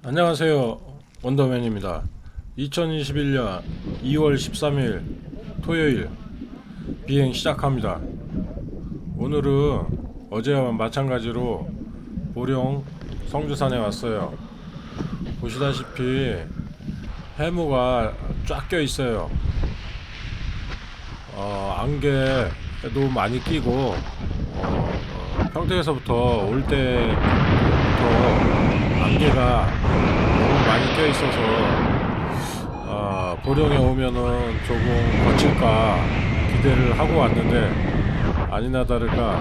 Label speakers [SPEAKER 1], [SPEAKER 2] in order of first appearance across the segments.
[SPEAKER 1] 안녕하세요, 원더맨입니다. 2021년 2월 13일 토요일 비행 시작합니다. 오늘은 어제와 마찬가지로 보령 성주산에 왔어요. 보시다시피 해무가 쫙 껴 있어요. 안개도 많이 끼고 평택에서부터 올 때부터 안개가 너무 많이 껴 있어서 보령에 오면은 조금 거칠까 기대를 하고 왔는데 아니나 다를까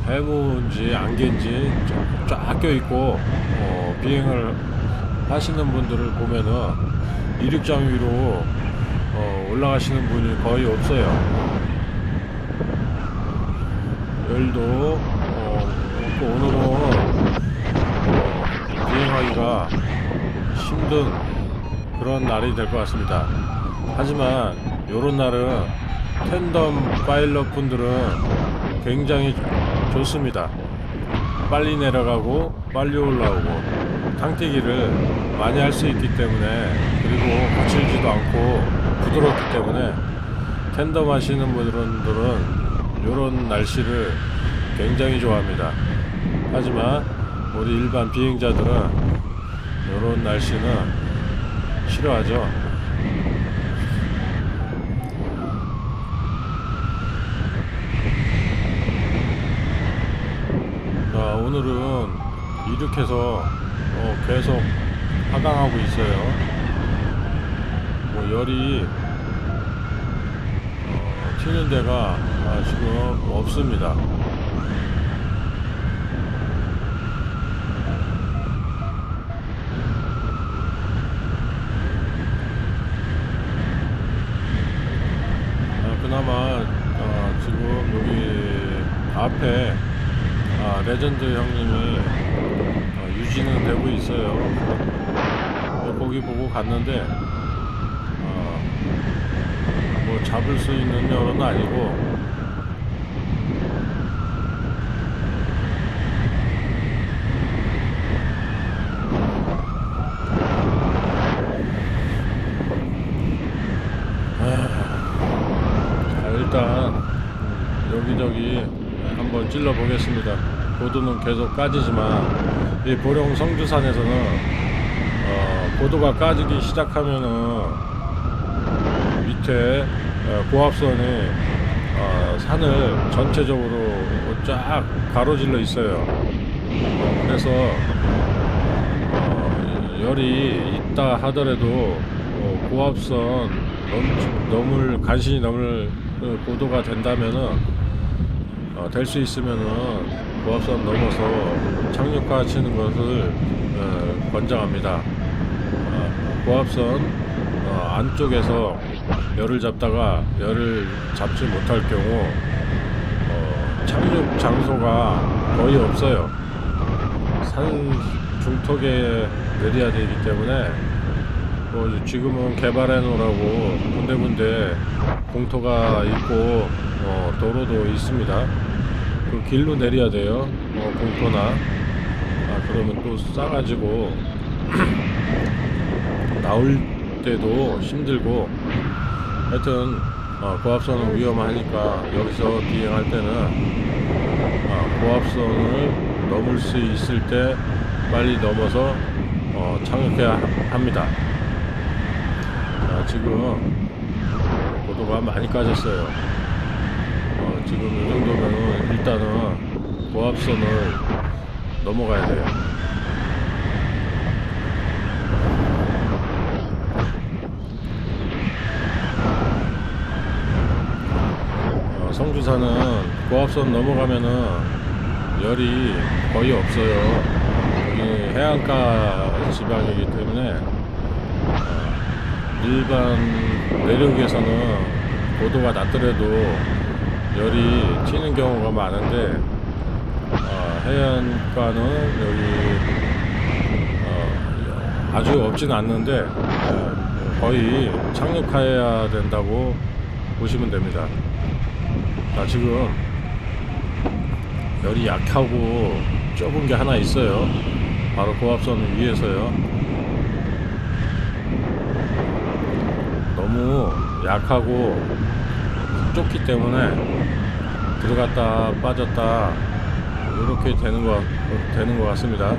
[SPEAKER 1] 해무인지 안개인지 쫙 껴 있고 비행을 하시는 분들을 보면은 이륙장 위로 올라가시는 분이 거의 없어요. 열도 없고 오늘은 비행하기가 힘든 그런 날이 될 것 같습니다. 하지만 요런 날은 텐덤 파일럿 분들은 굉장히 좋습니다. 빨리 내려가고 빨리 올라오고 탕튀기를 많이 할 수 있기 때문에, 그리고 거칠지도 않고 부드럽기 때문에 텐덤 하시는 분들은 요런 날씨를 굉장히 좋아합니다. 하지만 우리 일반 비행자들은 요런 날씨는 싫어하죠. 오늘은 이륙해서 계속 하강하고 있어요. 열이 튀는 데가 지금 없습니다. 그나마 지금 여기 앞에 레전드 형님이 유지는 되고 있어요. 거기 보고 갔는데 뭐 잡을 수 있는 여론은 아니고 일단 여기저기 한번 찔러 보겠습니다. 고도는 계속 까지지만 이 보령 성주산에서는 고도가 까지기 시작하면은 밑에 고압선이 산을 전체적으로 쫙 가로질러 있어요. 그래서 열이 있다 하더라도 고압선 간신히 넘을 고도가 된다면은 될 수 있으면은 고압선 넘어서 착륙하시는 것을 권장합니다. 고압선 안쪽에서 열을 잡다가 열을 잡지 못할 경우 착륙 장소가 거의 없어요. 산 중턱에 내려야 되기 때문에 지금은 개발해 놓으라고 군데군데 공터가 있고 도로도 있습니다. 그 길로 내려야 돼요. 공터나 그러면 또 싸가지고 나올 때도 힘들고, 하여튼 고압선은 위험하니까 여기서 비행할 때는 고압선을 넘을 수 있을 때 빨리 넘어서 착륙해야 합니다. 지금 고도가 많이 까졌어요. 지금 이 정도면은 일단은 고압선을 넘어가야 돼요. 성주산은 고압선 넘어가면은 열이 거의 없어요. 여기 해안가 지방이기 때문에 일반 내륙에서는 고도가 낮더라도 열이 튀는 경우가 많은데 해안가는 여기 아주 없진 않는데 거의 착륙해야 된다고 보시면 됩니다. 지금 열이 약하고 좁은 게 하나 있어요. 바로 고압선 위에서요. 너무 약하고 좁기 때문에 들어갔다 빠졌다 이렇게 되는 것 같습니다.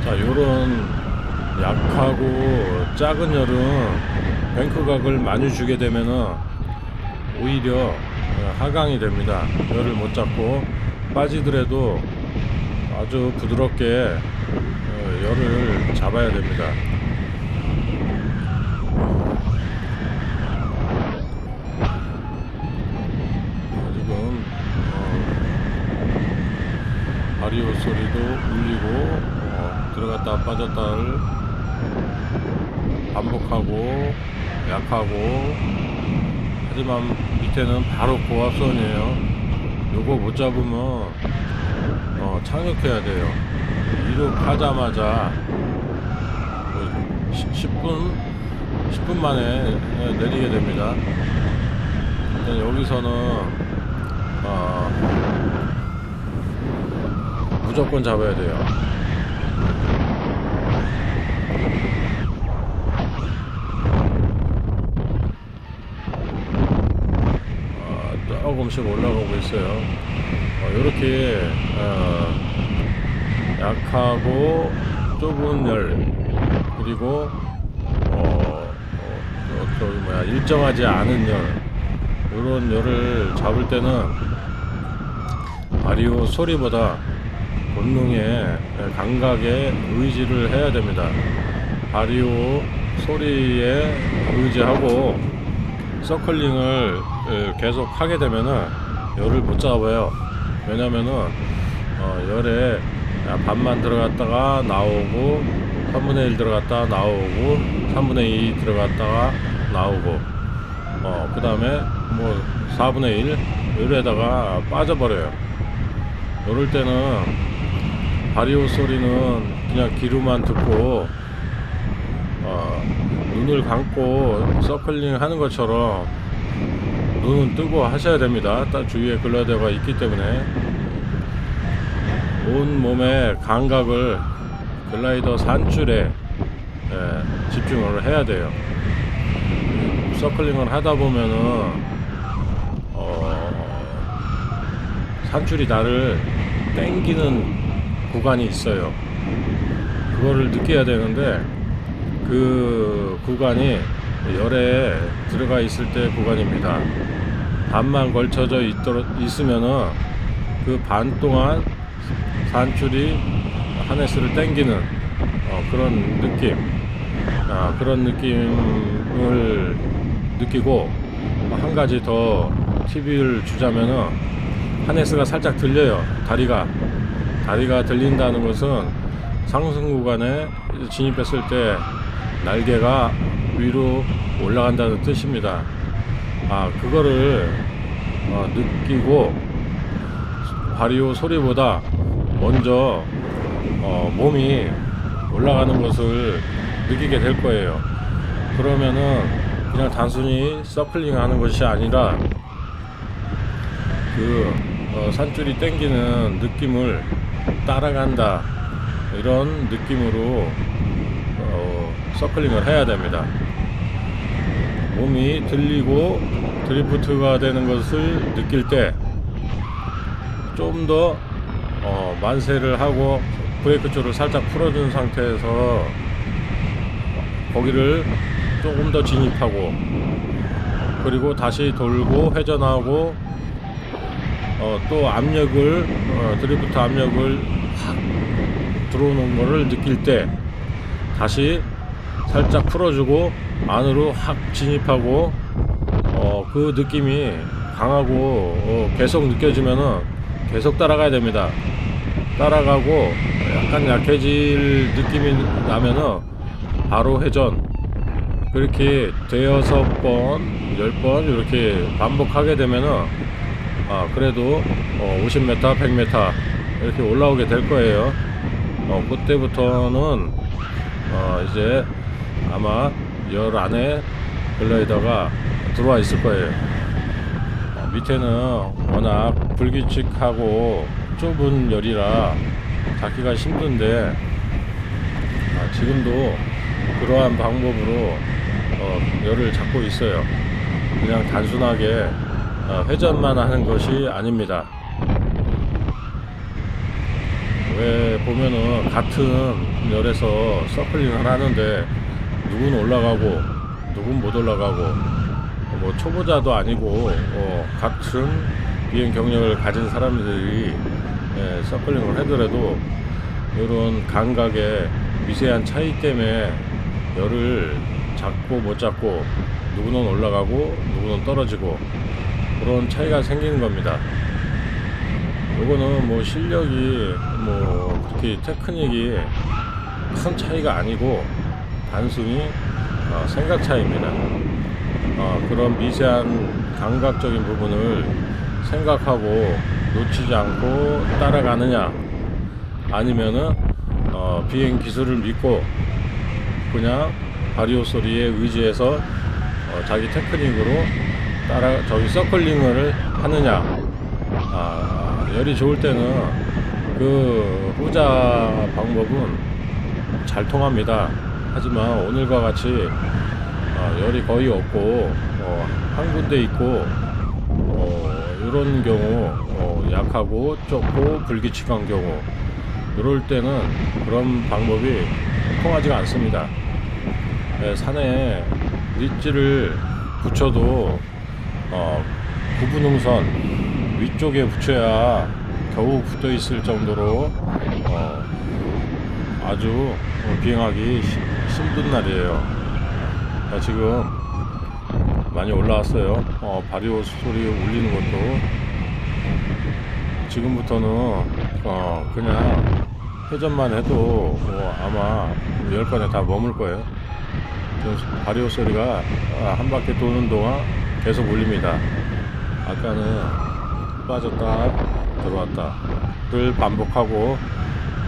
[SPEAKER 1] 자, 요런 약하고 작은 열은 뱅크각을 많이 주게 되면은 오히려 하강이 됩니다. 열을 못 잡고 빠지더라도 아주 부드럽게 열을 잡아야 됩니다. 지금 바리오 소리도 울리고 들어갔다 빠졌다를 반복하고 약하고, 하지만 밑에는 바로 고압선이에요. 요거 못 잡으면 착륙해야 돼요. 이륙하자마자 10분 만에 내리게 됩니다. 여기서는 무조건 잡아야 돼요. 조금씩 올라가고 있어요. 이렇게 약하고 좁은 열, 그리고 일정하지 않은 열, 이런 열을 잡을 때는 바리오 소리보다 본능에 감각에 의지를 해야 됩니다. 바리오 소리에 의지하고 서클링을 계속 하게 되면은 열을 못 잡아요. 왜냐면은 열에 반만 들어갔다가 나오고, 3분의 1 들어갔다가 나오고, 3분의 2 들어갔다가 나오고, 그 다음에 4분의 1 열에다가 빠져버려요. 이럴 때는 바리오 소리는 그냥 귀로만 듣고 눈을 감고 서클링 하는 것처럼 눈은 뜨고 하셔야 됩니다. 주위에 글라이더가 있기 때문에 온 몸의 감각을 글라이더 산줄에 집중을 해야 돼요. 서클링을 하다 보면은 산줄이 나를 땡기는 구간이 있어요. 그거를 느껴야 되는데, 그 구간이 열에 들어가 있을 때 구간입니다. 반만 걸쳐져 있으면은 그 반 동안 산줄이 하네스를 당기는 그런 느낌, 그런 느낌을 느끼고, 한 가지 더 팁을 주자면은 하네스가 살짝 들려요. 다리가 들린다는 것은 상승 구간에 진입했을 때 날개가 위로 올라간다는 뜻입니다. 그거를 느끼고 바리오 소리보다 먼저 몸이 올라가는 것을 느끼게 될 거예요. 그러면은 그냥 단순히 서클링 하는 것이 아니라 그 산줄이 땡기는 느낌을 따라간다, 이런 느낌으로 서클링을 해야 됩니다. 몸이 들리고 드리프트가 되는 것을 느낄 때 좀 더 만세를 하고 브레이크 줄을 살짝 풀어준 상태에서 거기를 조금 더 진입하고, 그리고 다시 돌고 회전하고, 또 압력을 드리프트 압력을 확 들어오는 거를 느낄 때 다시 살짝 풀어주고 안으로 확 진입하고, 그 느낌이 강하고 계속 느껴지면은 계속 따라가야 됩니다. 따라가고 약간 약해질 느낌이 나면은 바로 회전, 그렇게 대여섯 번, 10번 이렇게 반복하게 되면은 그래도 50m, 100m 이렇게 올라오게 될 거예요. 그때부터는 이제 아마 열 안에 글라이더가 들어와 있을 거예요. 밑에는 워낙 불규칙하고 좁은 열이라 잡기가 힘든데 지금도 그러한 방법으로 열을 잡고 있어요. 그냥 단순하게 회전만 하는 것이 아닙니다. 왜 보면은 같은 열에서 서클링을 하는데 누군 올라가고 누군 못 올라가고 뭐 초보자도 아니고 같은 비행 경력을 가진 사람들이 서클링을 하더라도 이런 감각의 미세한 차이 때문에 열을 잡고 못 잡고 누구는 올라가고 누구는 떨어지고 그런 차이가 생기는 겁니다. 요거는 뭐 실력이 뭐 그렇게 테크닉이 큰 차이가 아니고 단순히 생각 차이입니다. 그런 미세한 감각적인 부분을 생각하고 놓치지 않고 따라가느냐, 아니면은 비행 기술을 믿고 그냥 바리오 소리에 의지해서 자기 테크닉으로 저기 서클링을 하느냐. 열이 좋을 때는 그 후자 방법은 잘 통합니다. 하지만 오늘과 같이 열이 거의 없고 한 군데 있고 이런 경우 약하고 좁고 불규칙한 경우, 이럴 때는 그런 방법이 통하지가 않습니다. 산에 릿지를 붙여도 구분응선 위쪽에 붙여야 겨우 붙어 있을 정도로 아주 비행하기 힘든 날이에요. 지금 많이 올라왔어요. 바리오 소리 울리는 것도 지금부터는 그냥 회전만 해도 아마 10번에 다 머물 거예요. 바리오 소리가 한 바퀴 도는 동안 계속 울립니다. 아까는 빠졌다 들어왔다를 반복하고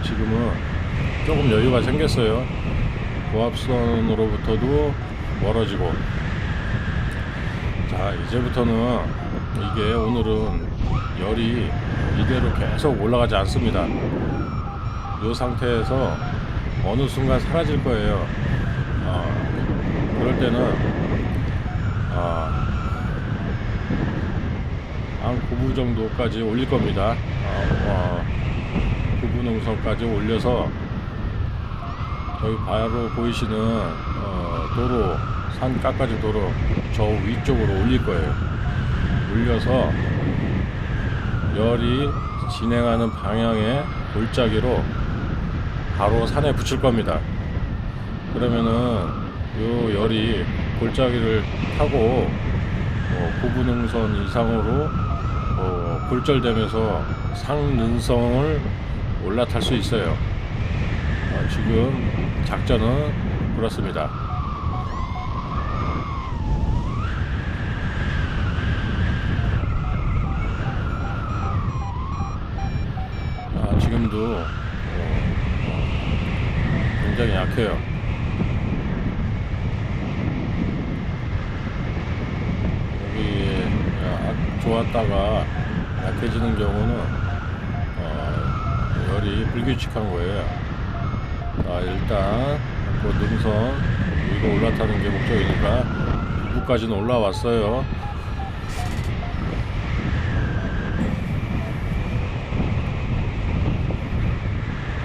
[SPEAKER 1] 지금은 조금 여유가 생겼어요. 고압선으로부터도 멀어지고. 자, 이제부터는 이게 오늘은 열이 이대로 계속 올라가지 않습니다. 이 상태에서 어느 순간 사라질 거예요. 그럴 때는 한 9부 정도까지 올릴 겁니다. 9부 능선까지 올려서 저기 바로 보이시는 도로, 산 깎아진 도로 저 위쪽으로 올릴 거예요. 올려서 열이 진행하는 방향의 골짜기로 바로 산에 붙일 겁니다. 그러면은 요 열이 골짜기를 타고 구분응선 이상으로 골절되면서 상능성을 올라탈 수 있어요. 지금 작전은 그렇습니다. 지금도 굉장히 약해요. 여기 좋았다가 약해지는 경우는 열이 불규칙한 거예요. 일단 그 능선 위로 올라타는 게 목적이니까 2부까지는 올라왔어요.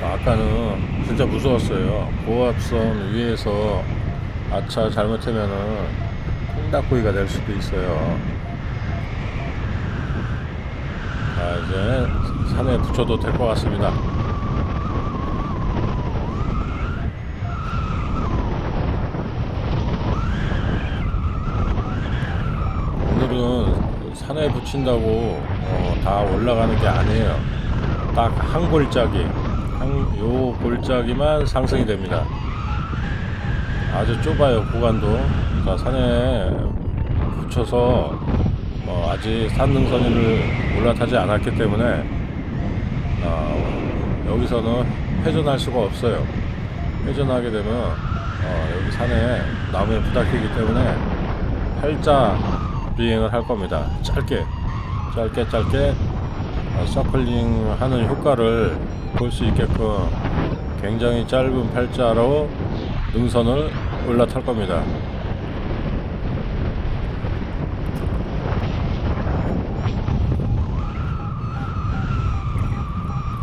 [SPEAKER 1] 아까는 진짜 무서웠어요. 고압선 위에서 아차 잘못하면은 콩닥구이가 될 수도 있어요. 자, 이제 산에 붙여도 될 것 같습니다. 오늘은 산에 붙인다고 다 올라가는 게 아니에요. 딱 한 골짜기, 요 골짜기만 상승이 됩니다. 아주 좁아요, 구간도. 자, 산에 붙여서 아직 산능선을 올라타지 않았기 때문에 여기서는 회전할 수가 없어요. 회전하게 되면 여기 산에 나무에 부닥치기 때문에 팔자 비행을 할 겁니다. 짧게 서클링 하는 효과를 볼 수 있게끔 굉장히 짧은 팔자로 능선을 올라탈 겁니다.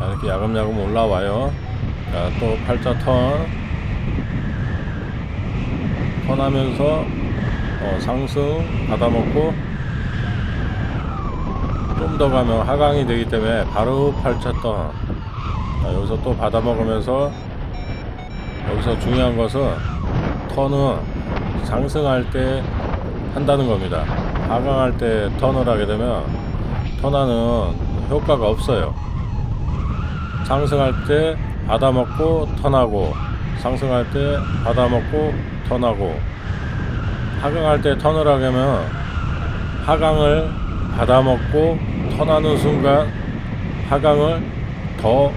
[SPEAKER 1] 이렇게 야금야금 올라와요. 자, 또 팔자 턴하면서 상승 받아먹고 좀 더 가면 하강이 되기 때문에 바로 팔자 턴. 자, 여기서 또 받아먹으면서 여기서 중요한 것은 턴은 상승할 때 한다는 겁니다. 하강할 때 턴을 하게 되면 턴하는 효과가 없어요. 상승할 때 받아먹고 턴하고, 상승할 때 받아먹고 턴하고, 하강할 때 턴을 하려면 하강을 받아먹고 턴하는 순간 하강을 더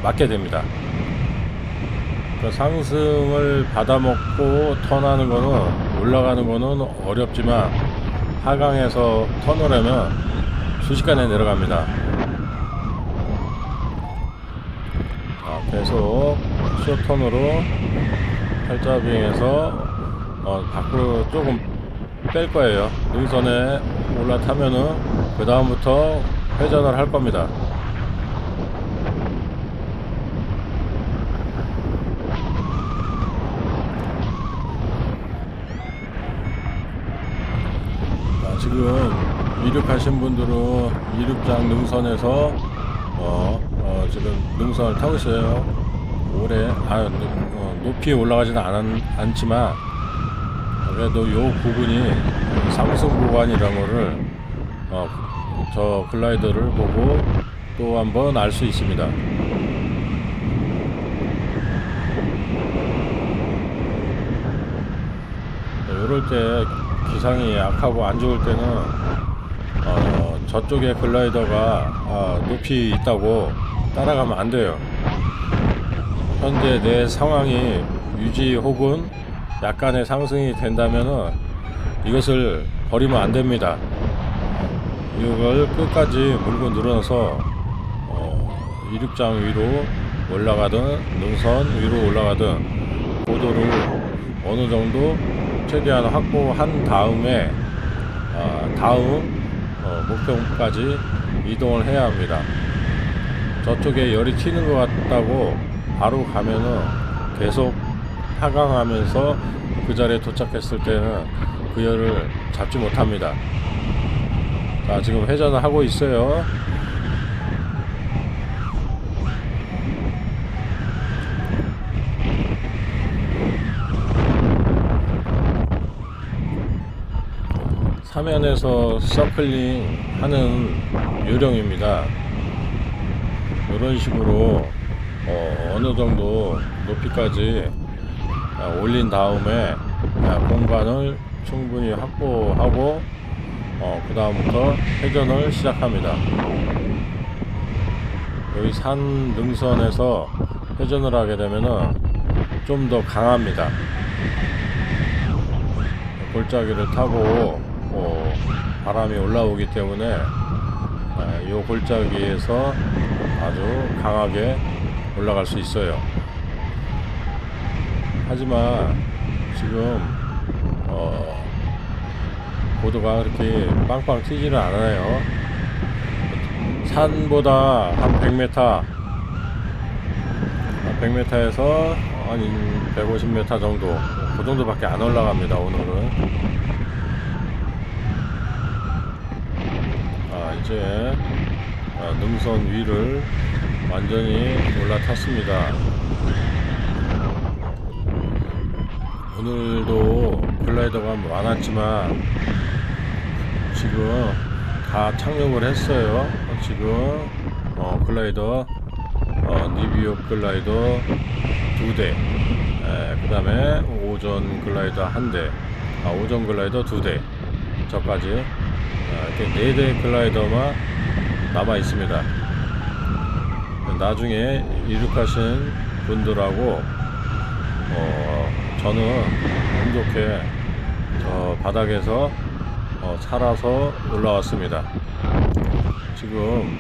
[SPEAKER 1] 맞게 됩니다. 상승을 받아먹고 턴하는 거는, 올라가는 거는 어렵지만 하강에서 턴을 하면 순식간에 내려갑니다. 계속 쇼턴으로 팔자 비행해서 밖으로 조금 뺄 거예요. 능선에 올라타면은 그 다음부터 회전을 할 겁니다. 지금 이륙하신 분들은 이륙장 능선에서 지금 능선을 타고 있어요. 오래 높이 올라가지는 않지만 그래도 요 부분이 상승 구간이라는 거를 저 글라이더를 보고 또 한번 알 수 있습니다. 이럴 때 기상이 약하고 안 좋을 때는 저쪽에 글라이더가 높이 있다고 따라가면 안 돼요. 현재 내 상황이 유지 혹은 약간의 상승이 된다면은 이것을 버리면 안 됩니다. 이걸 끝까지 물고 늘어서 이륙장 위로 올라가든 능선 위로 올라가든 고도를 어느 정도 최대한 확보한 다음에 다음 목표까지 이동을 해야 합니다. 저쪽에 열이 튀는 것 같다고 바로 가면은 계속 하강하면서 그 자리에 도착했을 때는 그 열을 잡지 못합니다. 자, 지금 회전을 하고 있어요. 사면에서 서클링 하는 요령입니다. 이런 식으로 어느 정도 높이까지 올린 다음에 공간을 충분히 확보하고 그 다음부터 회전을 시작합니다. 여기 산 능선에서 회전을 하게 되면은 좀 더 강합니다. 골짜기를 타고 바람이 올라오기 때문에 이 골짜기에서 아주 강하게 올라갈 수 있어요. 하지만 지금 고도가 그렇게 빵빵 튀지는 않아요. 산보다 한 100m에서 한 150m 정도, 그 정도밖에 안 올라갑니다. 오늘은 이제 능선 위를 완전히 올라탔습니다. 오늘도 글라이더가 많았지만 지금 다 착륙을 했어요. 지금 글라이더 니비오 글라이더 2대, 그 다음에 오전 글라이더 1대, 오전 글라이더 2대, 저까지 이렇게 4대 글라이더만 남아 있습니다. 나중에 이륙하신 분들하고 저는 운 좋게 바닥에서 살아서 올라왔습니다. 지금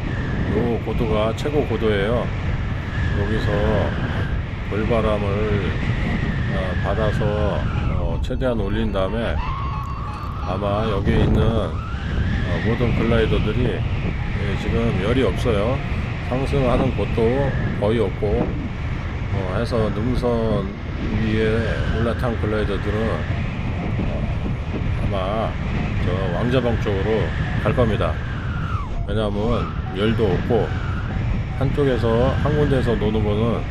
[SPEAKER 1] 요 고도가 최고 고도예요. 여기서 물바람을 받아서 최대한 올린 다음에 아마 여기에 있는 모든 글라이더들이 지금 열이 없어요. 상승하는 곳도 거의 없고 해서 능선 위에 올라탄 글라이더들은 아마 저 왕자봉 쪽으로 갈 겁니다. 왜냐하면 열도 없고 한쪽에서 한 군데에서 노는 거는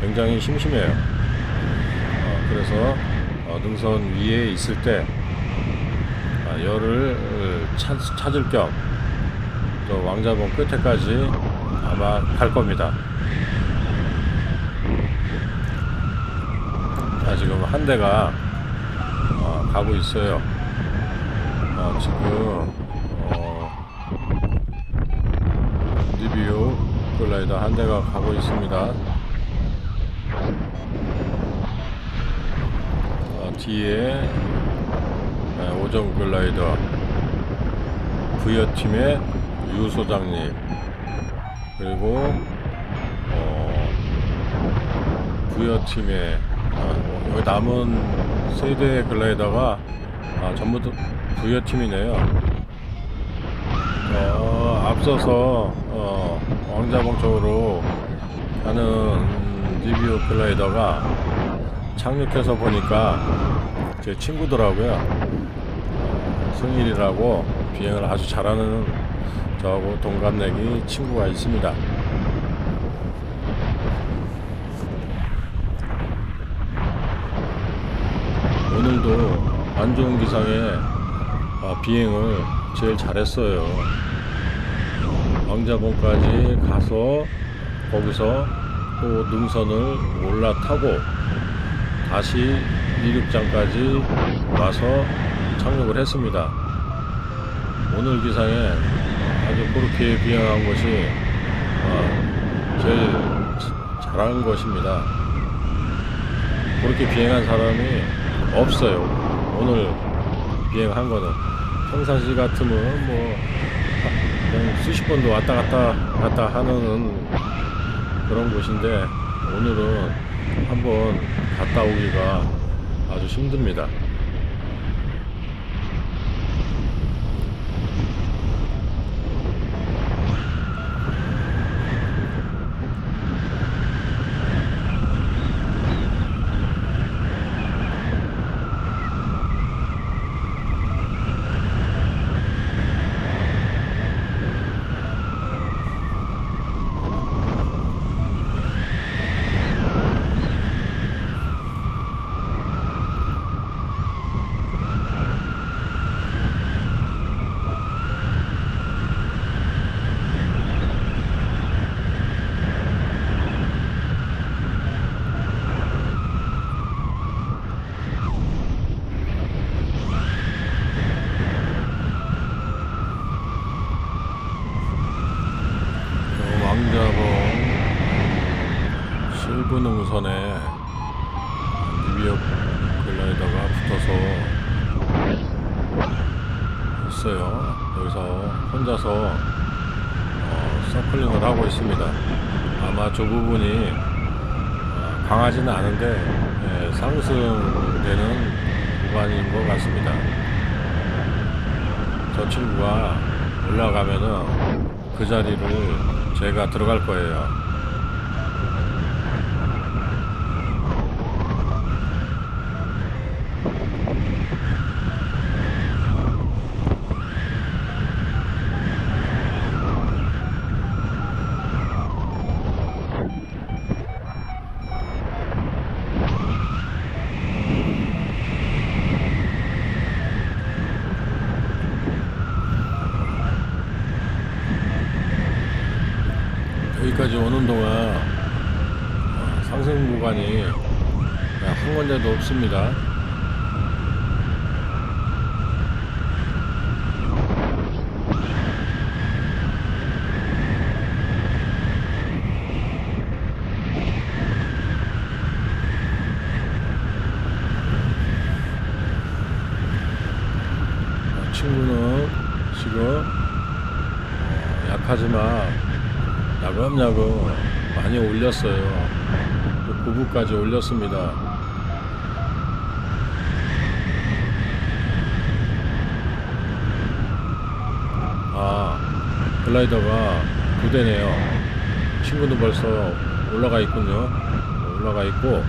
[SPEAKER 1] 굉장히 심심해요. 그래서 능선 위에 있을 때 열을 찾을 겸 저 왕자봉 끝에까지 아마 갈 겁니다. 지금 한 대가 가고 있어요. 지금 리뷰 글라이더 한 대가 가고 있습니다. 뒤에 오전 글라이더 부여팀의 유 소장님, 그리고 부여팀의 여기 남은 세대 글라이더가 전부 부여팀이네요. 앞서서 왕자봉 쪽으로 가는 리뷰 글라이더가 착륙해서 보니까 제 친구더라고요. 승일이라고 비행을 아주 잘하는 저하고 동갑내기 친구가 있습니다. 오늘도 안 좋은 기상에 비행을 제일 잘했어요. 왕자봉까지 가서 거기서 또 능선을 올라타고 다시 이륙장까지 와서 착륙을 했습니다. 오늘 기상에 아주 그렇게 비행한 것이 제일 잘한 것입니다. 그렇게 비행한 사람이 없어요. 오늘 비행한 거는 평상시 같으면 뭐 수십 번도 왔다 갔다 하는 그런 곳인데 오늘은 한번 갔다 오기가 아주 힘듭니다. 왕자봉 실부 능선에 리비어 글라이더가 붙어서 있어요. 여기서 혼자서 서클링을 하고 있습니다. 아마 저 부분이 강하지는 않은데 상승되는 구간인 것 같습니다. 저 친구가 올라가면은 그 자리를 제가 들어갈 거예요. 여기까지 오는 동안 상승 구간이 한 한 군데도 없습니다. 친구는 지금 약하지만 야금야금 많이 올렸어요. 9부까지 올렸습니다. 글라이더가 9대네요. 친구도 벌써 올라가 있군요. 올라가 있고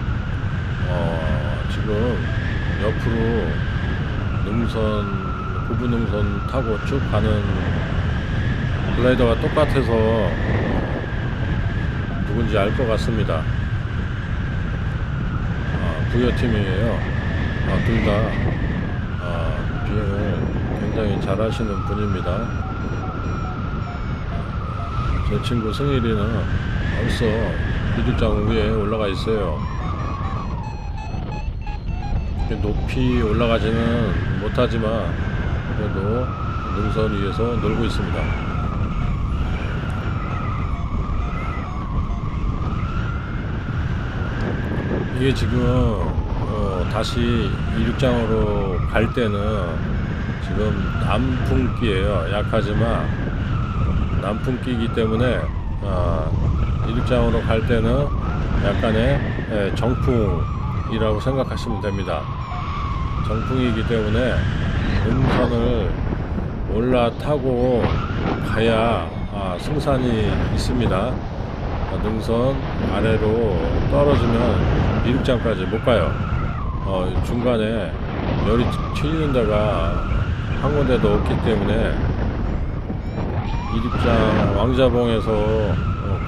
[SPEAKER 1] 지금 옆으로 능선, 고부 능선 타고 쭉 가는 글라이더가 똑같아서 누군지 알 것 같습니다. 부여팀이에요. 둘 다 비행을 굉장히 잘 하시는 분입니다. 제 친구 승일이는 벌써 비둘장 위에 올라가 있어요. 높이 올라가지는 못하지만 그래도 능선 위에서 놀고 있습니다. 이게 지금 다시 이륙장으로 갈 때는 지금 남풍기예요. 약하지만 남풍기이기 때문에 이륙장으로 갈 때는 약간의 정풍이라고 생각하시면 됩니다. 정풍이기 때문에 능선을 올라타고 가야 승산이 있습니다. 능선 아래로 떨어지면 이륙장까지 못 가요. 중간에 열이 튀는 데가 한 군데도 없기 때문에 이륙장 왕자봉에서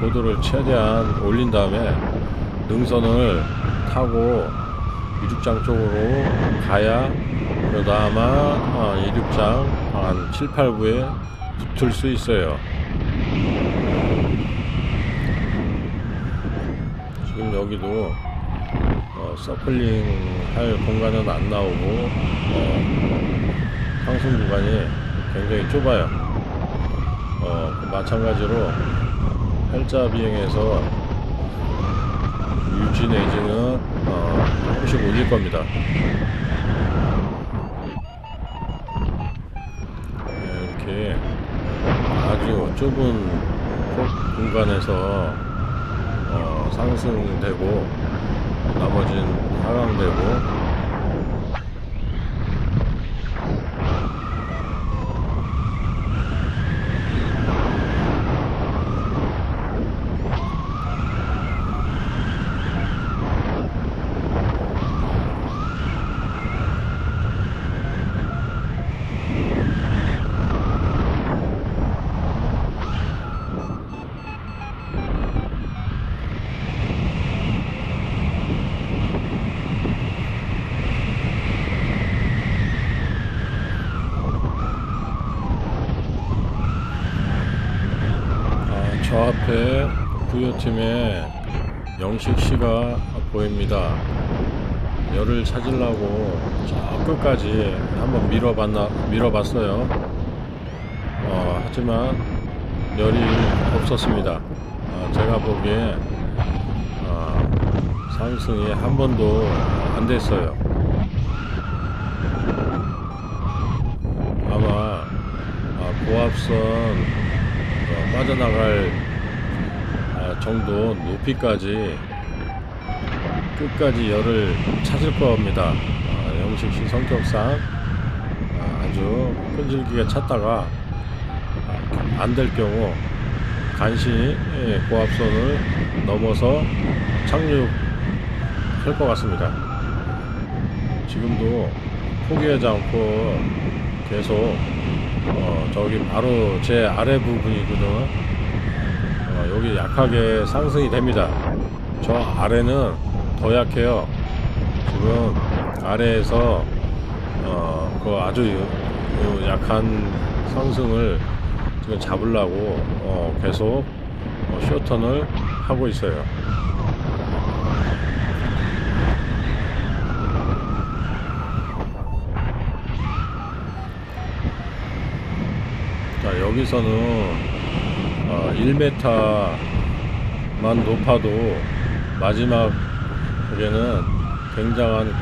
[SPEAKER 1] 고도를 최대한 올린 다음에 능선을 타고 이륙장 쪽으로 가야 그나마 이륙장 한 7, 8부에 붙을 수 있어요. 지금 여기도 서클링 할 공간은 안 나오고 상승 구간이 굉장히 좁아요. 마찬가지로 팔자 비행에서 유지 내지는 조금씩 올릴 겁니다. 이렇게 아주 좁은 공간에서 상승되고 나머지는 하강되고 저 앞에 부여팀의 영식씨가 보입니다. 열을 찾으려고 저 끝까지 한번 밀어봤어요. 하지만 열이 없었습니다. 제가 보기에 상승이 한 번도 안 됐어요. 아마 고압선 빠져나갈 정도 높이까지 끝까지 열을 찾을 겁니다. 영식씨 성격상 아주 끈질기게 찾다가 안 될 경우 간신히 고압선을 넘어서 착륙할 것 같습니다. 지금도 포기하지 않고 계속 저기 바로 제 아래 부분이거든. 여기 약하게 상승이 됩니다. 저 아래는 더 약해요. 지금 아래에서 그 아주 약한 상승을 지금 잡으려고 계속 쇼턴을 하고 있어요. 여기서는 1m만 높아도 마지막에는 굉장한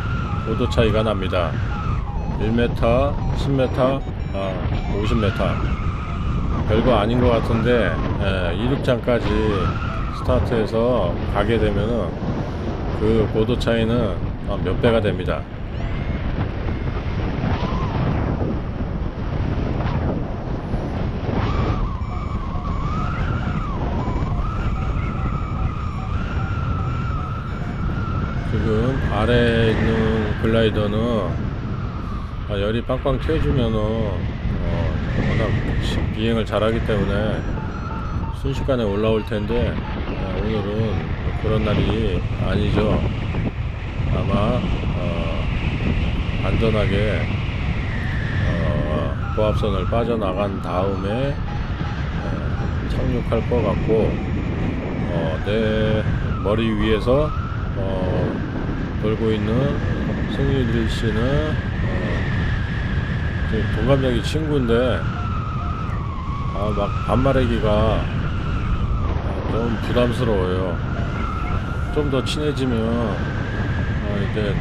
[SPEAKER 1] 고도 차이가 납니다. 1m, 10m, 50m. 별거 아닌 것 같은데 이륙장까지 스타트해서 가게 되면은 그 고도 차이는 몇 배가 됩니다. 지금 아래에 있는 글라이더는 열이 빵빵 튀어주면은 워낙 비행을 잘하기 때문에 순식간에 올라올 텐데 오늘은 그런 날이 아니죠. 아마 안전하게 고압선을 빠져나간 다음에 착륙할 것 같고 내 머리 위에서 돌고 있는 승일일 씨는 동갑내기 친구인데 막 반말하기가 좀 부담스러워요. 좀 더 친해지면 이제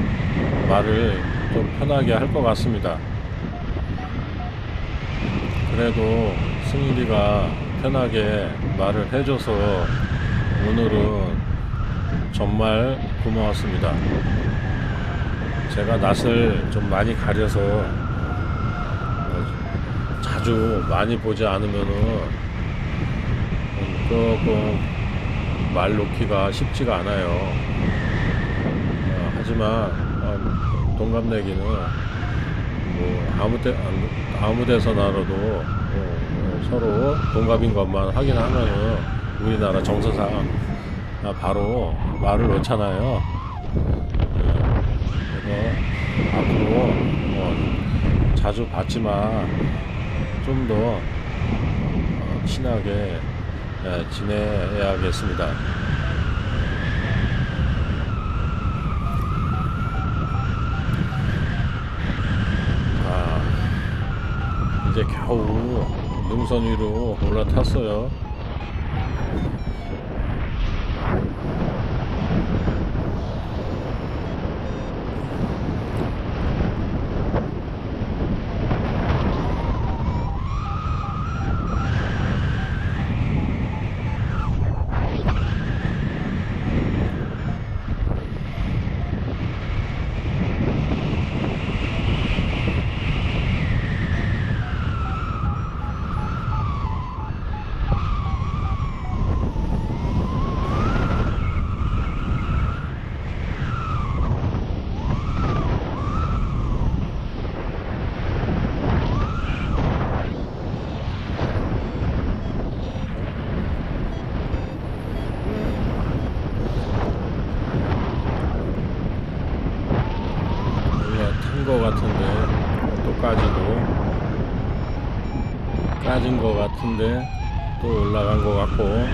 [SPEAKER 1] 말을 좀 편하게 할 것 같습니다. 그래도 승일이가 편하게 말을 해줘서 오늘은 정말 고마웠습니다. 제가 낯을 좀 많이 가려서 자주 많이 보지 않으면은 조금 말 놓기가 쉽지가 않아요. 하지만 동갑내기는 뭐 아무 데서나라도 서로 동갑인 것만 확인하면은 우리나라 정서상 바로 말을 놓잖아요. 그래서 앞으로 자주 봤지만 좀 더 친하게 지내야겠습니다. 이제 겨우 능선 위로 올라탔어요. 거 같은데 또 까진 거 같은데 또 올라간 거 같고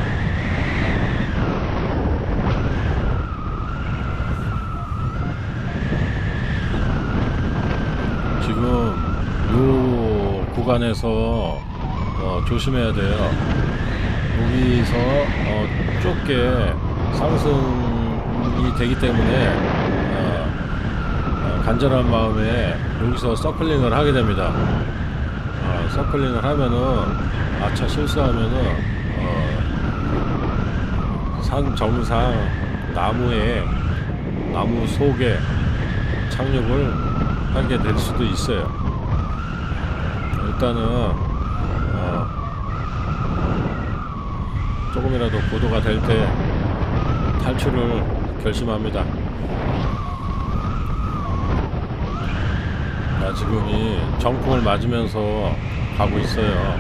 [SPEAKER 1] 지금 요 구간에서 조심해야 돼요. 여기서 좁게 상승이 되기 때문에 간절한 마음에 여기서 서클링을 하게 됩니다. 서클링을 하면은 차 실수하면은 산 정상 나무 속에 착륙을 하게 될 수도 있어요. 일단은 조금이라도 고도가 될 때 탈출을 결심합니다. 지금이 정풍을 맞으면서 가고 있어요.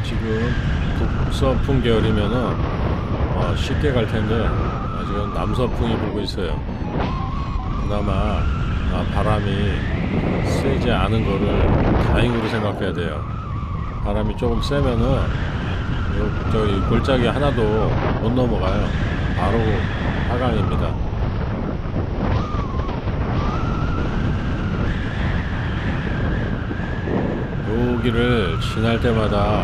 [SPEAKER 1] 지금 북서풍 계열이면은 쉽게 갈 텐데 지금 남서풍이 불고 있어요. 그나마 바람이 세지 않은 거를 다행으로 생각해야 돼요. 바람이 조금 세면은 저기 골짜기 하나도 못 넘어가요. 바로 하강입니다. 여기를 지날 때마다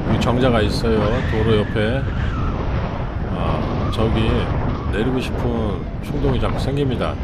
[SPEAKER 1] 여기 정자가 있어요. 도로 옆에. 저기 내리고 싶은 충동이 자꾸 생깁니다.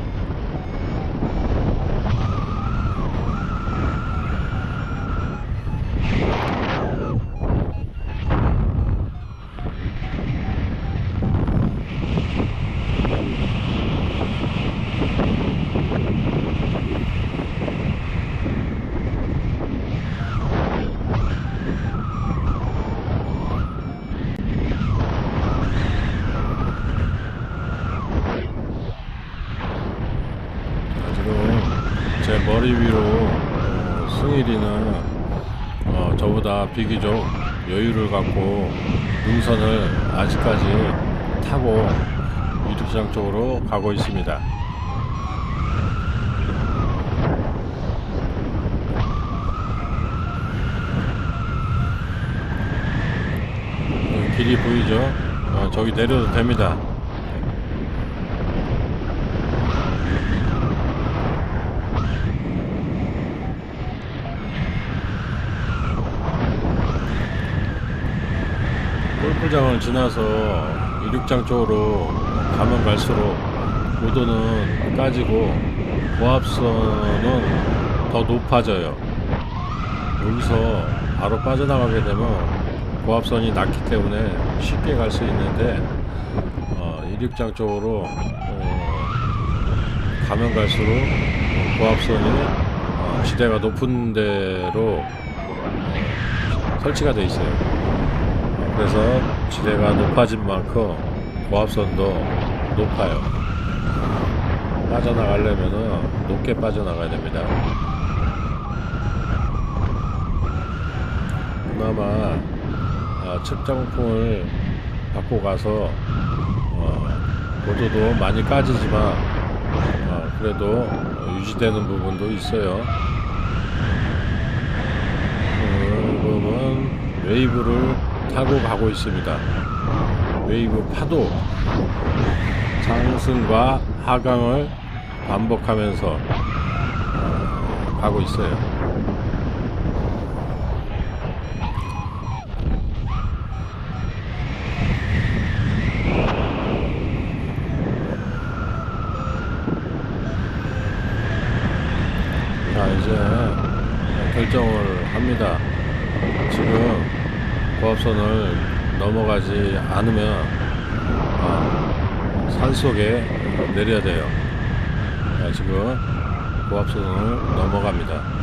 [SPEAKER 1] 제 머리 위로 승일이는 저보다 비교적 여유를 갖고 능선을 아직까지 타고 이륙장 쪽으로 가고 있습니다. 길이 보이죠? 저기 내려도 됩니다. 골프장을 지나서 이륙장 쪽으로 가면 갈수록 고도는 까지고 고압선은 더 높아져요. 여기서 바로 빠져나가게 되면 고압선이 낮기 때문에 쉽게 갈 수 있는데 이륙장 쪽으로 가면 갈수록 고압선이 지대가 높은 데로 설치가 되어 있어요. 그래서 지대가 높아진 만큼 고압선도 높아요. 빠져나가려면 높게 빠져나가야 됩니다. 그나마 측정풍을 받고 가서 고도도 많이 까지지만 그래도 유지되는 부분도 있어요. 지금은 웨이브를 타고 가고 있습니다. 웨이브 파도 상승과 하강을 반복하면서 가고 있어요. 자, 이제 결정을 합니다. 지금 고압선을 넘어가지 않으면 산속에 내려야 돼요. 자, 지금 고압선을 넘어갑니다.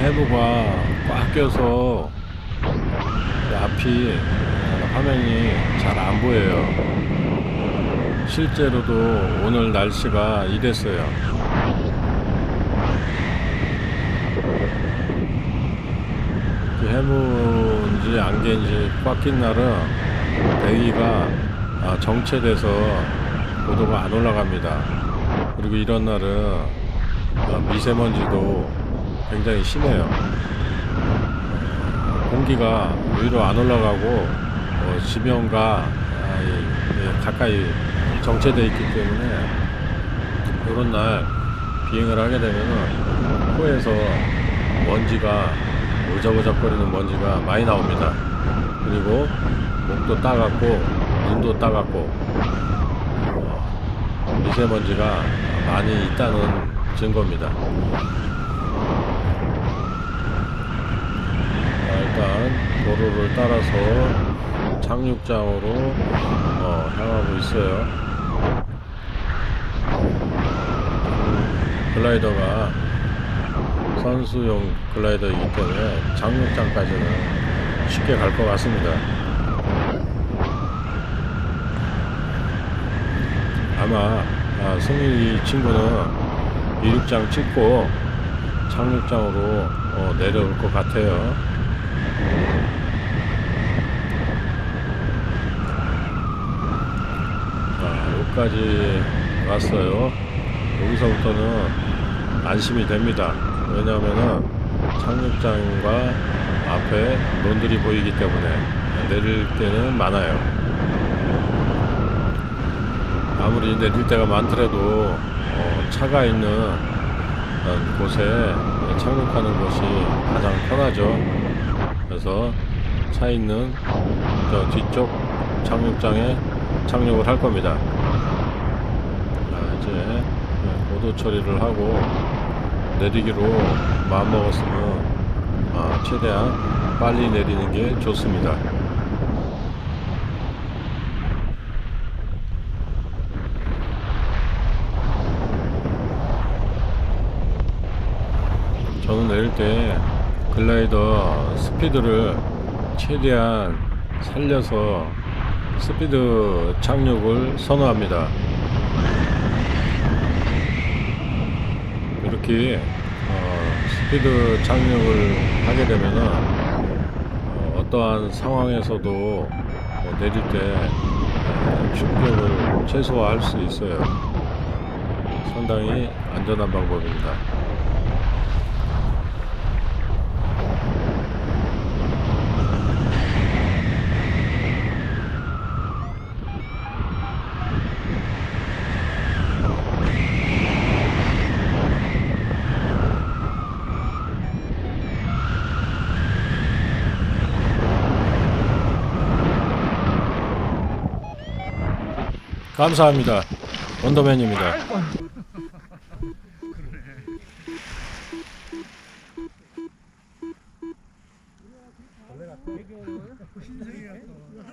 [SPEAKER 1] 해부가 꽉 껴서 앞이 화면이 잘 안 보여요. 실제로도 오늘 날씨가 이랬어요. 해무인지 안개인지 꽉 낀 날은 대기가 정체돼서 고도가 안 올라갑니다. 그리고 이런 날은 미세먼지도 굉장히 심해요. 공기가 위로 안 올라가고 지면과 가까이 정체되어 있기 때문에 이런 날 비행을 하게 되면 코에서 먼지가 오작오작거리는 먼지가 많이 나옵니다. 그리고 목도 따갑고 눈도 따갑고 미세먼지가 많이 있다는 증거입니다. 일단 도로를 따라서 착륙장으로 향하고 있어요. 글라이더가 선수용 글라이더이기 때문에 착륙장까지는 쉽게 갈 것 같습니다. 아마 승희 친구는 이륙장 찍고 착륙장으로 내려올 것 같아요. 여기까지 왔어요. 여기서부터는 안심이 됩니다. 왜냐하면은 착륙장과 앞에 론들이 보이기 때문에 내릴 때는 많아요. 아무리 내릴 때가 많더라도 차가 있는 곳에 착륙하는 곳이 가장 편하죠. 그래서 차 있는 저 뒤쪽 착륙장에 착륙을 할 겁니다. 자, 이제 고도 처리를 하고 내리기로 마음먹었으면 최대한 빨리 내리는 게 좋습니다. 저는 내릴 때 글라이더 스피드를 최대한 살려서 스피드 착륙을 선호합니다. 이렇게 스피드 착륙을 하게 되면은 어떠한 상황에서도 내릴 때 충격을 최소화할 수 있어요. 상당히 안전한 방법입니다. 감사합니다. 원더맨입니다.
[SPEAKER 2] 신세계 같다.